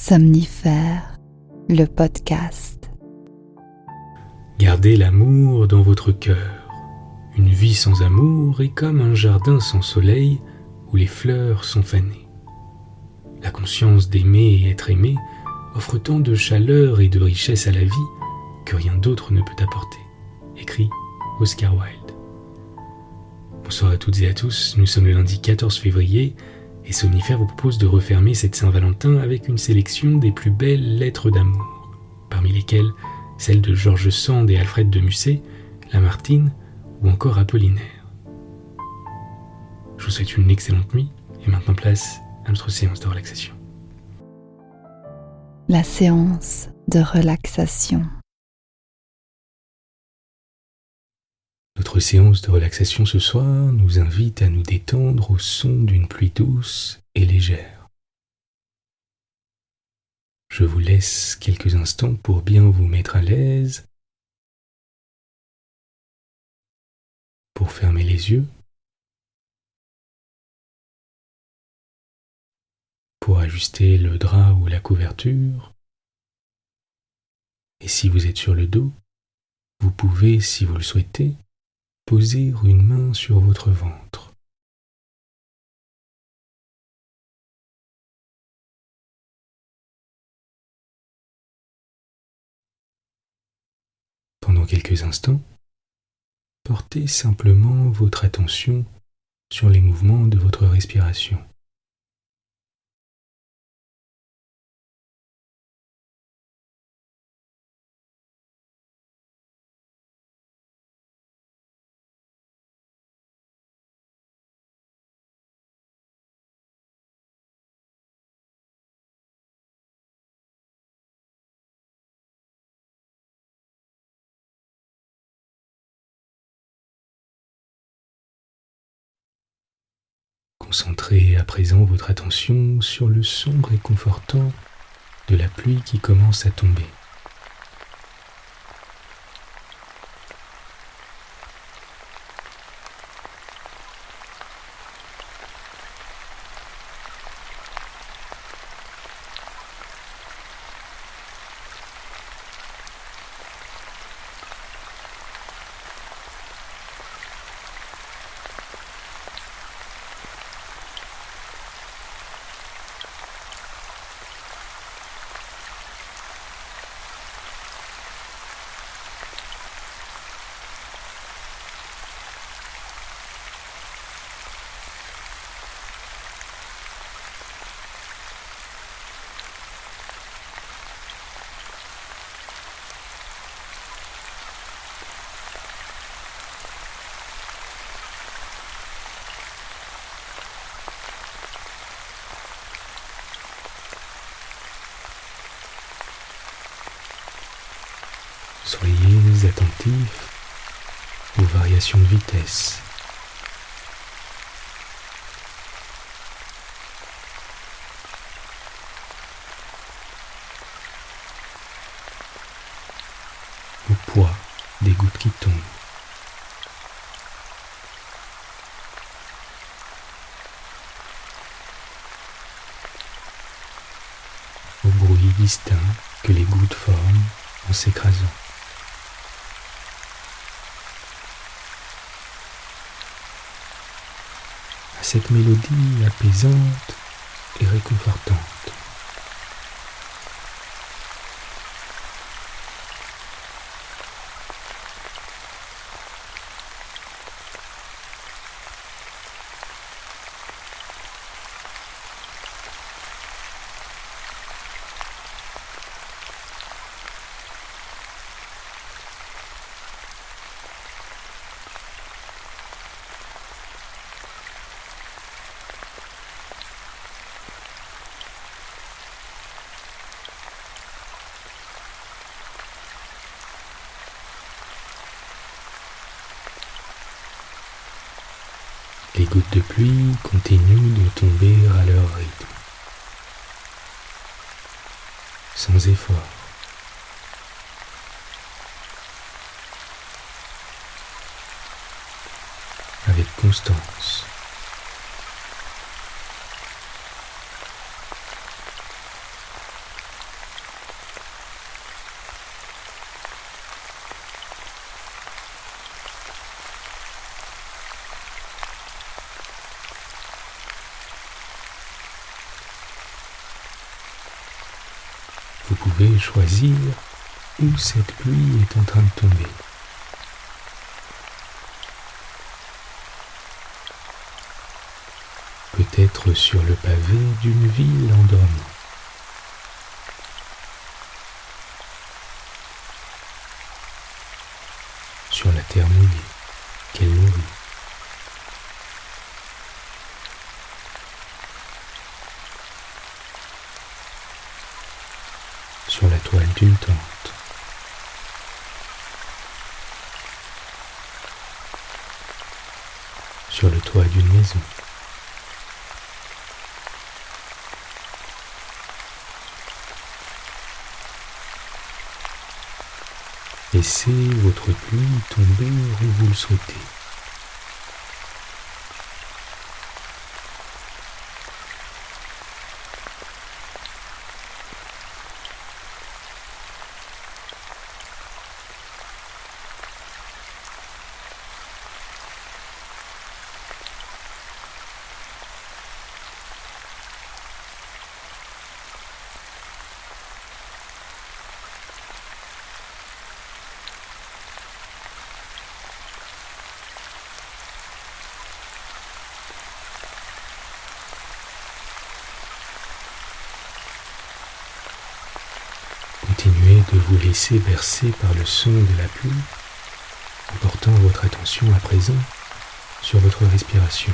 Somnifère, le podcast. Gardez l'amour dans votre cœur. Une vie sans amour est comme un jardin sans soleil où les fleurs sont fanées. La conscience d'aimer et être aimé offre tant de chaleur et de richesse à la vie que rien d'autre ne peut apporter. Écrit Oscar Wilde. Bonsoir à toutes et à tous, nous sommes le lundi 14 février et Somnifère vous propose de refermer cette Saint-Valentin avec une sélection des plus belles lettres d'amour, parmi lesquelles celles de George Sand et Alfred de Musset, Lamartine ou encore Apollinaire. Je vous souhaite une excellente nuit et maintenant place à notre séance de relaxation. La séance de relaxation. Notre séance de relaxation ce soir nous invite à nous détendre au son d'une pluie douce et légère. Je vous laisse quelques instants pour bien vous mettre à l'aise, pour fermer les yeux, pour ajuster le drap ou la couverture. Et si vous êtes sur le dos, vous pouvez, si vous le souhaitez, poser une main sur votre ventre. Pendant quelques instants, portez simplement votre attention sur les mouvements de votre respiration. Concentrez à présent votre attention sur le son réconfortant de la pluie qui commence à tomber. Soyez attentifs aux variations de vitesse. Au poids des gouttes qui tombent. Au bruit distinct que les gouttes forment en s'écrasant. À cette mélodie apaisante et réconfortante. Les gouttes de pluie continuent de tomber à leur rythme, sans effort. Avec constance. Vous pouvez choisir où cette pluie est en train de tomber. Peut-être sur le pavé d'une ville endormie. Sur la terre mouillée qu'elle nourrit. Sur la toile d'une tente. Sur le toit d'une maison. Laissez votre pluie tomber où vous le souhaitez. Continuez de vous laisser bercer par le son de la pluie en portant votre attention à présent sur votre respiration.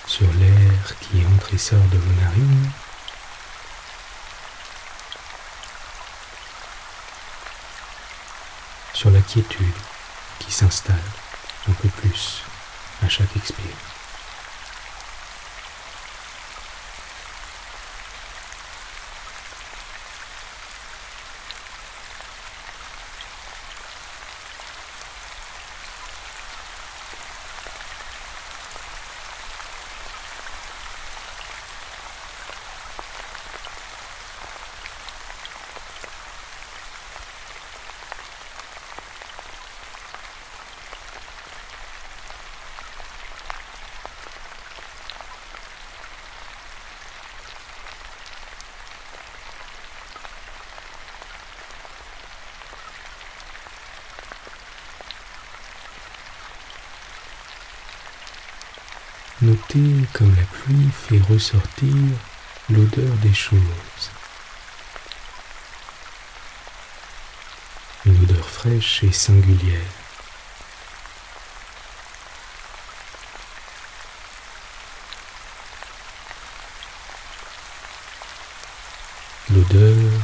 Sur l'air qui entre et sort de vos narines. Sur la quiétude qui s'installe un peu plus à chaque expire. Notez comme la pluie fait ressortir l'odeur des choses. Une odeur fraîche et singulière. L'odeur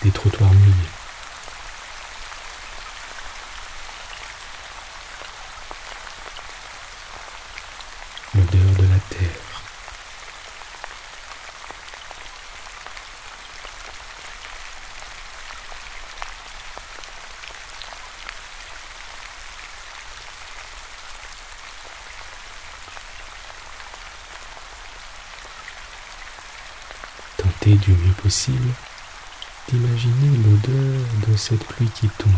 des trottoirs mouillés. L'odeur de la terre. Tentez du mieux possible d'imaginer l'odeur de cette pluie qui tombe.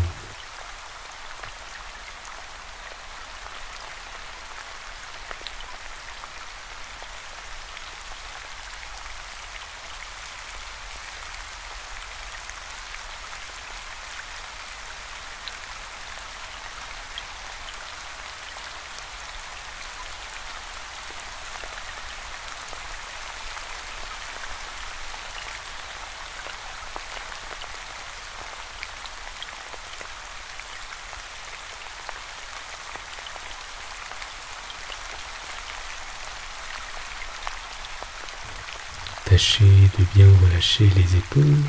Tâchez de bien relâcher les épaules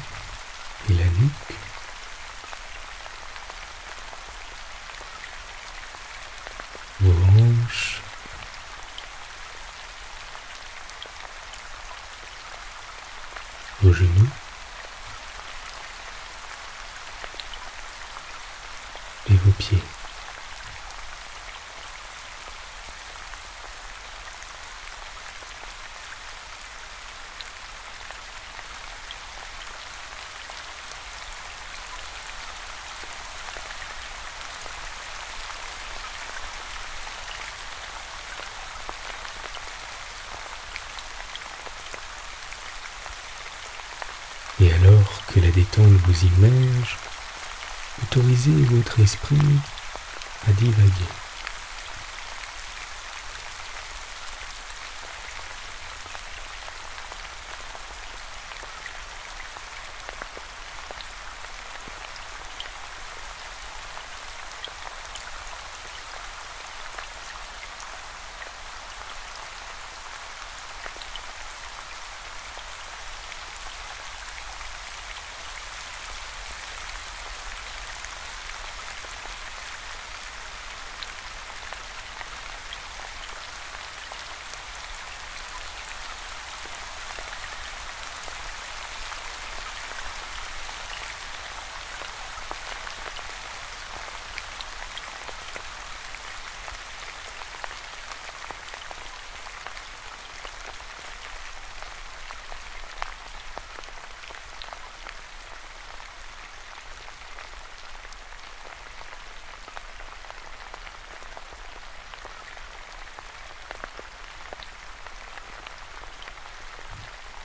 et la nuque. Vos hanches. Vos genoux. Et vos pieds. détendre vos images, autorisez votre esprit à divaguer.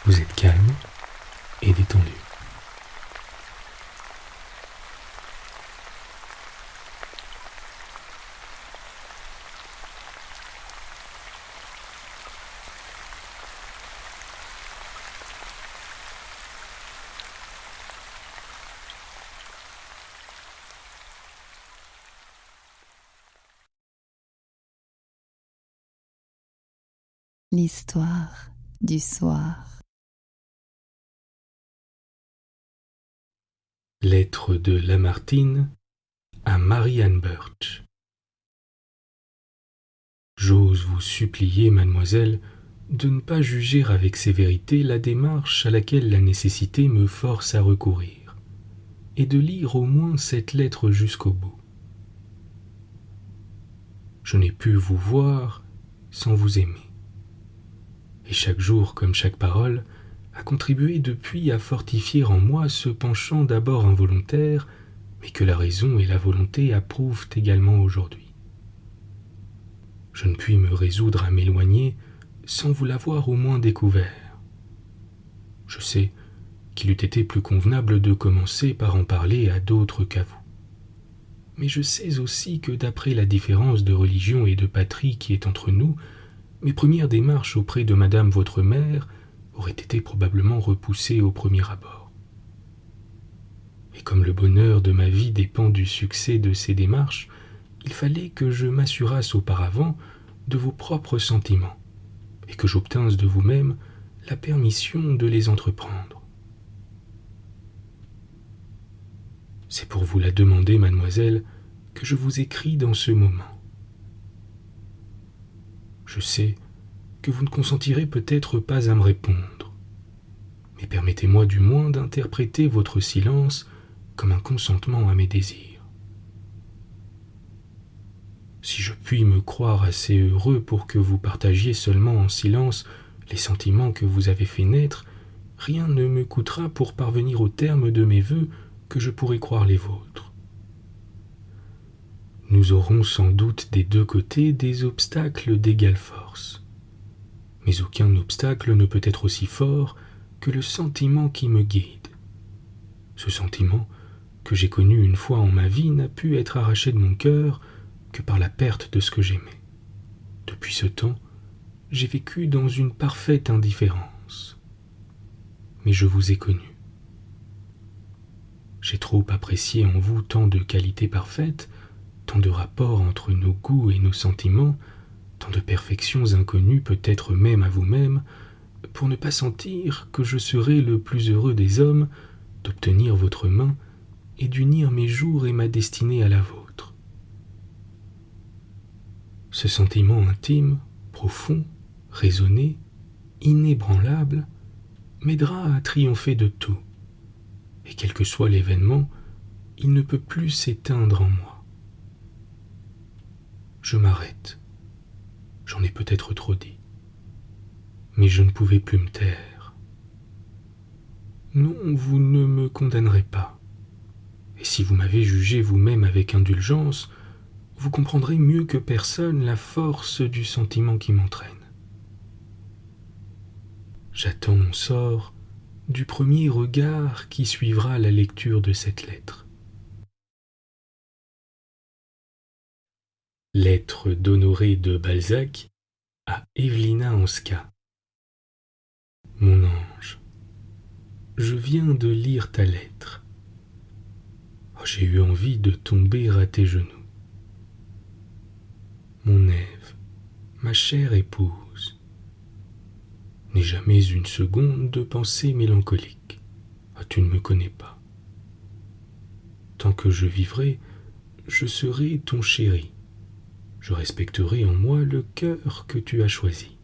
Vous êtes calme et détendu. L'histoire du soir. Lettre de Lamartine à Mary-Ann Birch. J'ose vous supplier, mademoiselle, de ne pas juger avec sévérité la démarche à laquelle la nécessité me force à recourir, et de lire au moins cette lettre jusqu'au bout. Je n'ai pu vous voir sans vous aimer, et chaque jour, comme chaque parole, a contribué depuis à fortifier en moi ce penchant d'abord involontaire, mais que la raison et la volonté approuvent également aujourd'hui. Je ne puis me résoudre à m'éloigner sans vous l'avoir au moins découvert. Je sais qu'il eût été plus convenable de commencer par en parler à d'autres qu'à vous. Mais je sais aussi que d'après la différence de religion et de patrie qui est entre nous, mes premières démarches auprès de madame votre mère auraient été probablement repoussées au premier abord. Et comme le bonheur de ma vie dépend du succès de ces démarches, il fallait que je m'assurasse auparavant de vos propres sentiments, et que j'obtinsse de vous-même la permission de les entreprendre. C'est pour vous la demander, mademoiselle, que je vous écris dans ce moment. Je sais que vous ne consentirez peut-être pas à me répondre, mais permettez-moi du moins d'interpréter votre silence comme un consentement à mes désirs. Si je puis me croire assez heureux pour que vous partagiez seulement en silence les sentiments que vous avez fait naître, rien ne me coûtera pour parvenir au terme de mes vœux que je pourrai croire les vôtres. Nous aurons sans doute des deux côtés des obstacles d'égale force. Mais aucun obstacle ne peut être aussi fort que le sentiment qui me guide. Ce sentiment, que j'ai connu une fois en ma vie, n'a pu être arraché de mon cœur que par la perte de ce que j'aimais. Depuis ce temps, j'ai vécu dans une parfaite indifférence. Mais je vous ai connu. J'ai trop apprécié en vous tant de qualités parfaites, tant de rapports entre nos goûts et nos sentiments, tant de perfections inconnues peut-être même à vous-même, pour ne pas sentir que je serais le plus heureux des hommes d'obtenir votre main et d'unir mes jours et ma destinée à la vôtre. Ce sentiment intime, profond, raisonné, inébranlable, m'aidera à triompher de tout, et quel que soit l'événement, il ne peut plus s'éteindre en moi. Je m'arrête. J'en ai peut-être trop dit. Mais je ne pouvais plus me taire. Non, vous ne me condamnerez pas. Et si vous m'avez jugé vous-même avec indulgence, vous comprendrez mieux que personne la force du sentiment qui m'entraîne. J'attends mon sort du premier regard qui suivra la lecture de cette lettre. Lettre d'Honoré de Balzac à Evelina Hanska. Mon ange, je viens de lire ta lettre. Oh, j'ai eu envie de tomber à tes genoux. Mon Ève, ma chère épouse, n'aie jamais une seconde de pensée mélancolique. Ah, tu ne me connais pas. Tant que je vivrai, je serai ton chéri. Je respecterai en moi le cœur que tu as choisi.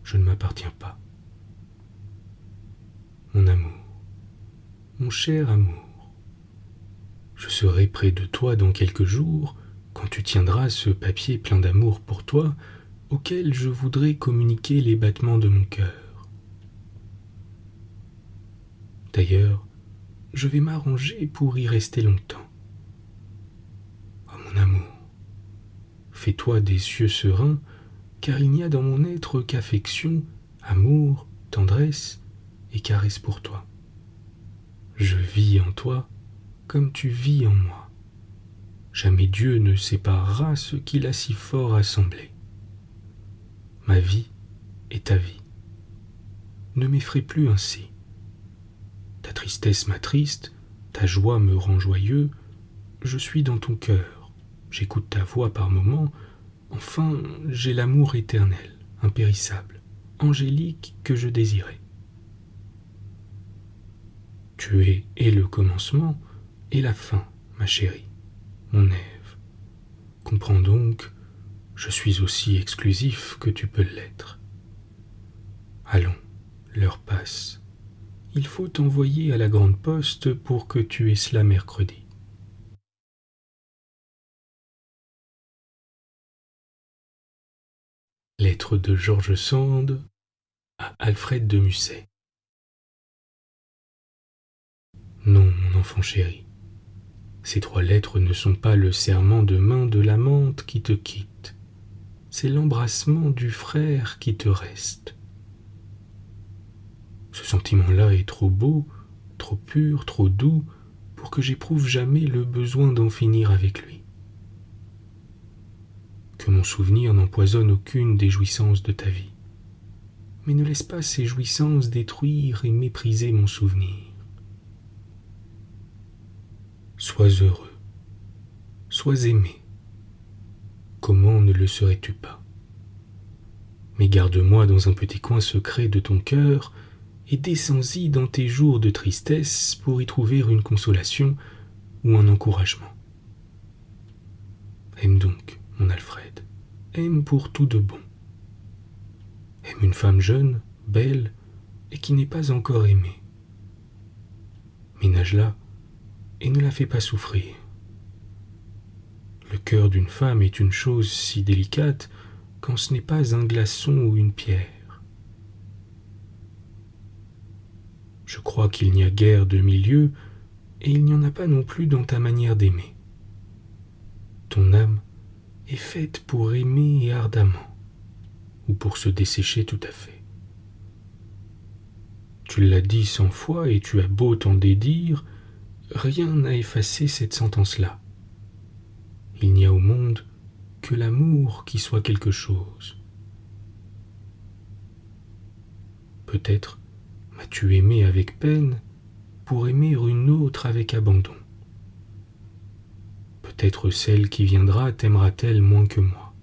Je ne m'appartiens pas. Mon amour, mon cher amour, je serai près de toi dans quelques jours, quand tu tiendras ce papier plein d'amour pour toi, auquel je voudrais communiquer les battements de mon cœur. D'ailleurs, je vais m'arranger pour y rester longtemps. Oh mon amour, fais-toi des yeux sereins, car il n'y a dans mon être qu'affection, amour, tendresse et caresse pour toi. Je vis en toi comme tu vis en moi. Jamais Dieu ne séparera ce qu'il a si fort assemblé. Ma vie est ta vie. Ne m'effraie plus ainsi. Ta tristesse m'attriste, ta joie me rend joyeux, je suis dans ton cœur, j'écoute ta voix par moments, enfin j'ai l'amour éternel, impérissable, angélique que je désirais. Tu es et le commencement et la fin, ma chérie, mon Ève. Comprends donc, je suis aussi exclusif que tu peux l'être. Allons, l'heure passe. Il faut t'envoyer à la grande poste pour que tu aies cela mercredi. Lettre de George Sand à Alfred de Musset. Non, mon enfant chéri, ces 3 lettres ne sont pas le serment de main de l'amante qui te quitte, c'est l'embrassement du frère qui te reste. Ce sentiment-là est trop beau, trop pur, trop doux, pour que j'éprouve jamais le besoin d'en finir avec lui. Que mon souvenir n'empoisonne aucune des jouissances de ta vie, mais ne laisse pas ces jouissances détruire et mépriser mon souvenir. Sois heureux, sois aimé. Comment ne le serais-tu pas? Mais garde-moi dans un petit coin secret de ton cœur, et descends-y dans tes jours de tristesse pour y trouver une consolation ou un encouragement. Aime donc, mon Alfred, aime pour tout de bon. Aime une femme jeune, belle, et qui n'est pas encore aimée. Ménage-la, et ne la fais pas souffrir. Le cœur d'une femme est une chose si délicate quand ce n'est pas un glaçon ou une pierre. Je crois qu'il n'y a guère de milieu, et il n'y en a pas non plus dans ta manière d'aimer. Ton âme est faite pour aimer et ardemment, ou pour se dessécher tout à fait. Tu l'as dit 100 fois et tu as beau t'en dédire, rien n'a effacé cette sentence-là. Il n'y a au monde que l'amour qui soit quelque chose. Peut-être m'as-tu aimé avec peine pour aimer une autre avec abandon. Peut-être celle qui viendra t'aimera-t-elle moins que moi,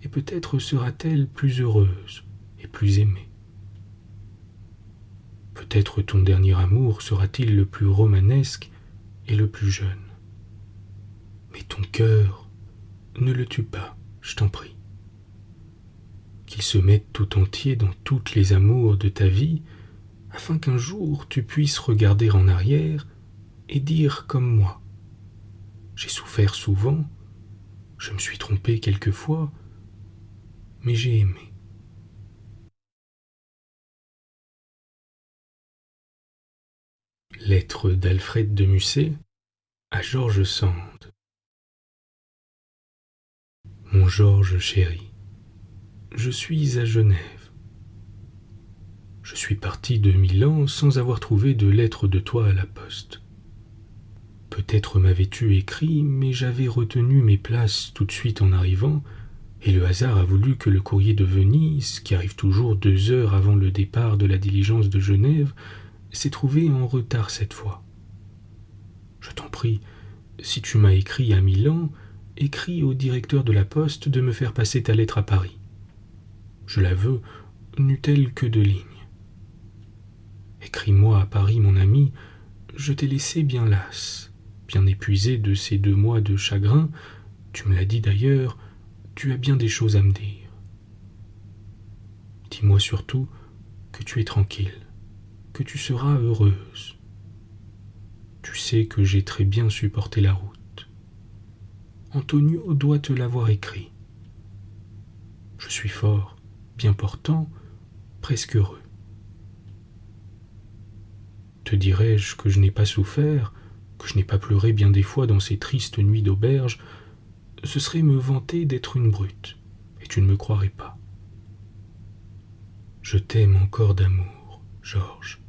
et peut-être sera-t-elle plus heureuse et plus aimée. Peut-être ton dernier amour sera-t-il le plus romanesque et le plus jeune. Mais ton cœur, ne le tue pas, je t'en prie. Qu'il se mette tout entier dans toutes les amours de ta vie, afin qu'un jour tu puisses regarder en arrière et dire comme moi: j'ai souffert souvent, je me suis trompé quelquefois, mais j'ai aimé. Lettre d'Alfred de Musset à George Sand. Mon Georges chéri, je suis à Genève. Je suis parti de Milan sans avoir trouvé de lettre de toi à la poste. Peut-être m'avais-tu écrit, mais j'avais retenu mes places tout de suite en arrivant, et le hasard a voulu que le courrier de Venise, qui arrive toujours 2 heures avant le départ de la diligence de Genève, s'est trouvé en retard cette fois. Je t'en prie, si tu m'as écrit à Milan, écris au directeur de la poste de me faire passer ta lettre à Paris. Je la veux, n'eût-elle que 2 lignes. Écris-moi à Paris, mon ami, je t'ai laissé bien lasse, bien épuisé de ces 2 mois de chagrin, tu me l'as dit d'ailleurs, tu as bien des choses à me dire. Dis-moi surtout que tu es tranquille, que tu seras heureuse. Tu sais que j'ai très bien supporté la route. Antonio doit te l'avoir écrit. Je suis fort, bien portant, presque heureux. Te dirais-je que je n'ai pas souffert, que je n'ai pas pleuré bien des fois dans ces tristes nuits d'auberge, ce serait me vanter d'être une brute, et tu ne me croirais pas. Je t'aime encore d'amour, Georges.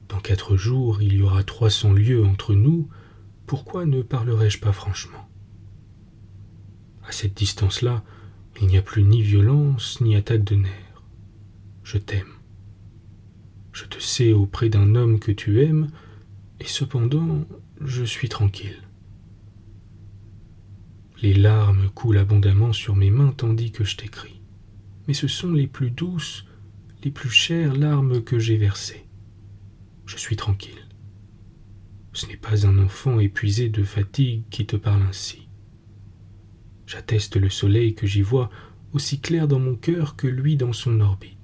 Dans 4 jours, il y aura 300 lieues entre nous, pourquoi ne parlerais-je pas franchement? À cette distance-là, il n'y a plus ni violence, ni attaque de nerfs. Je t'aime. Je te sais auprès d'un homme que tu aimes, et cependant, je suis tranquille. Les larmes coulent abondamment sur mes mains tandis que je t'écris. Mais ce sont les plus douces, les plus chères larmes que j'ai versées. Je suis tranquille. Ce n'est pas un enfant épuisé de fatigue qui te parle ainsi. J'atteste le soleil que j'y vois aussi clair dans mon cœur que lui dans son orbite.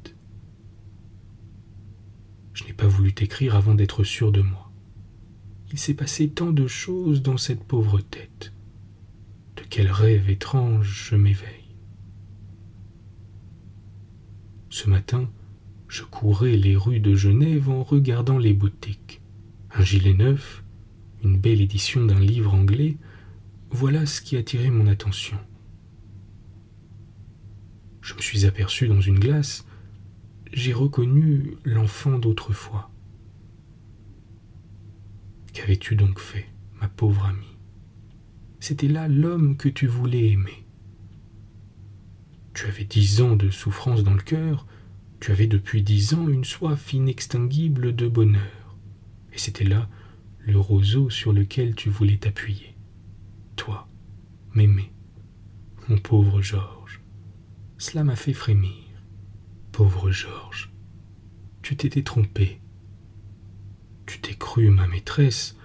Je n'ai pas voulu t'écrire avant d'être sûr de moi. Il s'est passé tant de choses dans cette pauvre tête. De quel rêve étrange je m'éveille. Ce matin, je courais les rues de Genève en regardant les boutiques. Un gilet neuf, une belle édition d'un livre anglais, voilà ce qui attirait mon attention. Je me suis aperçu dans une glace, j'ai reconnu l'enfant d'autrefois. Qu'avais-tu donc fait, ma pauvre amie? C'était là l'homme que tu voulais aimer. Tu avais 10 ans de souffrance dans le cœur, tu avais depuis 10 ans une soif inextinguible de bonheur, et c'était là le roseau sur lequel tu voulais t'appuyer. Toi, m'aimer, mon pauvre Georges. Cela m'a fait frémir. Pauvre Georges, tu t'étais trompé. Tu t'es cru ma maîtresse,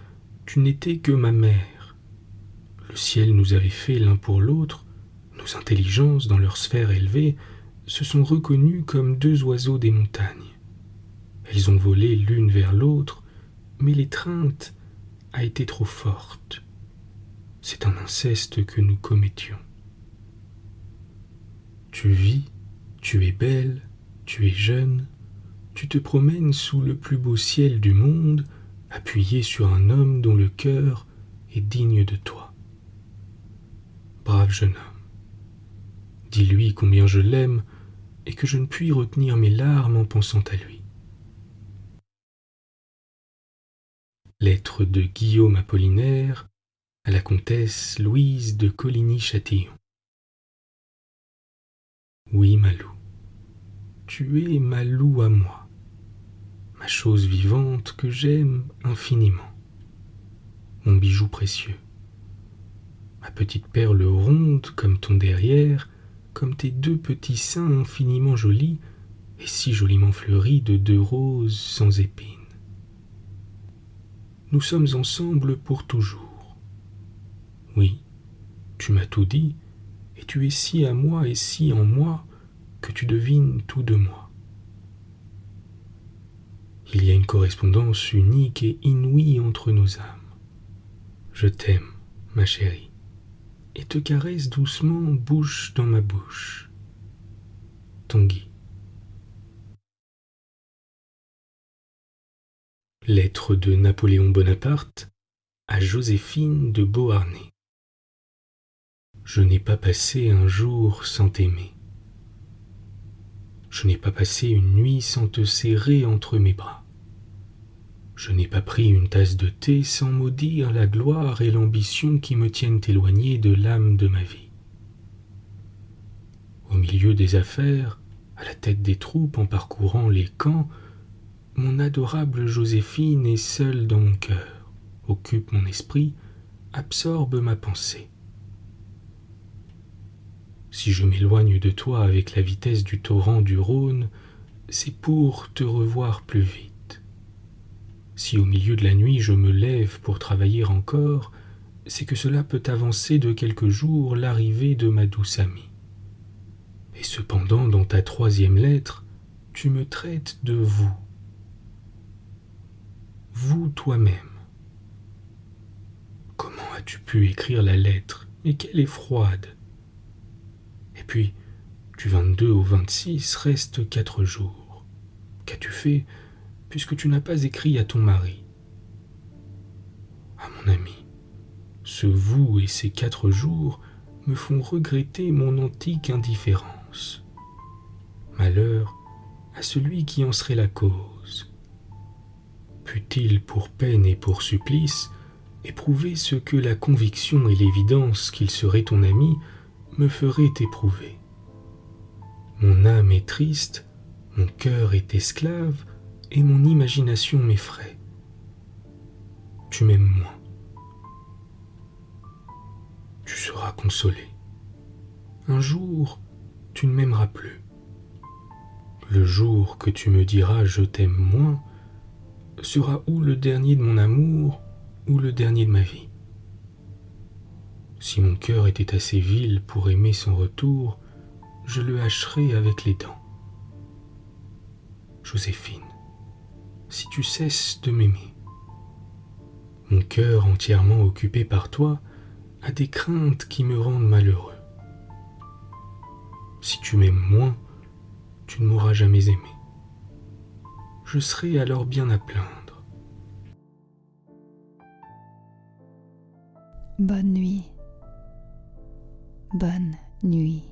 tu n'étais que ma mère. Le ciel nous avait fait l'un pour l'autre, nos intelligences, dans leur sphère élevée, se sont reconnues comme 2 oiseaux des montagnes. Elles ont volé l'une vers l'autre, mais l'étreinte a été trop forte. C'est un inceste que nous commettions. Tu vis, tu es belle, tu es jeune, tu te promènes sous le plus beau ciel du monde, appuyé sur un homme dont le cœur est digne de toi. Brave jeune homme, dis-lui combien je l'aime et que je ne puis retenir mes larmes en pensant à lui. Lettre de Guillaume Apollinaire à la comtesse Louise de Coligny-Châtillon. Oui, Malou, tu es Malou à moi, ma chose vivante que j'aime infiniment, mon bijou précieux, ma petite perle ronde comme ton derrière, comme tes 2 petits seins infiniment jolis et si joliment fleuris de 2 roses sans épines. Nous sommes ensemble pour toujours. Oui, tu m'as tout dit, et tu es si à moi et si en moi que tu devines tout de moi. Il y a une correspondance unique et inouïe entre nos âmes. Je t'aime, ma chérie, et te caresse doucement bouche dans ma bouche. Tanguy. Lettre de Napoléon Bonaparte à Joséphine de Beauharnais. Je n'ai pas passé un jour sans t'aimer. Je n'ai pas passé une nuit sans te serrer entre mes bras. Je n'ai pas pris une tasse de thé sans maudire la gloire et l'ambition qui me tiennent éloigné de l'âme de ma vie. Au milieu des affaires, à la tête des troupes en parcourant les camps, mon adorable Joséphine est seule dans mon cœur, occupe mon esprit, absorbe ma pensée. Si je m'éloigne de toi avec la vitesse du torrent du Rhône, c'est pour te revoir plus vite. Si au milieu de la nuit je me lève pour travailler encore, c'est que cela peut avancer de quelques jours l'arrivée de ma douce amie. Et cependant, dans ta 3e lettre, tu me traites de vous. Vous toi-même. Comment as-tu pu écrire la lettre? Mais qu'elle est froide. Et puis, du 22 au 26 restent 4 jours. Qu'as-tu fait, puisque tu n'as pas écrit à ton mari? Ah mon ami, ce vous et ces 4 jours me font regretter mon antique indifférence. Malheur à celui qui en serait la cause. Put-il pour peine et pour supplice éprouver ce que la conviction et l'évidence qu'il serait ton ami me feraient éprouver? Mon âme est triste, mon cœur est esclave, et mon imagination m'effraie. Tu m'aimes moins. Tu seras consolé. Un jour, tu ne m'aimeras plus. Le jour que tu me diras « je t'aime moins » sera ou le dernier de mon amour ou le dernier de ma vie. Si mon cœur était assez vil pour aimer son retour, je le hacherais avec les dents. Joséphine, si tu cesses de m'aimer, mon cœur entièrement occupé par toi a des craintes qui me rendent malheureux. Si tu m'aimes moins, tu ne m'auras jamais aimé. Je serai alors bien à plaindre. Bonne nuit. Bonne nuit.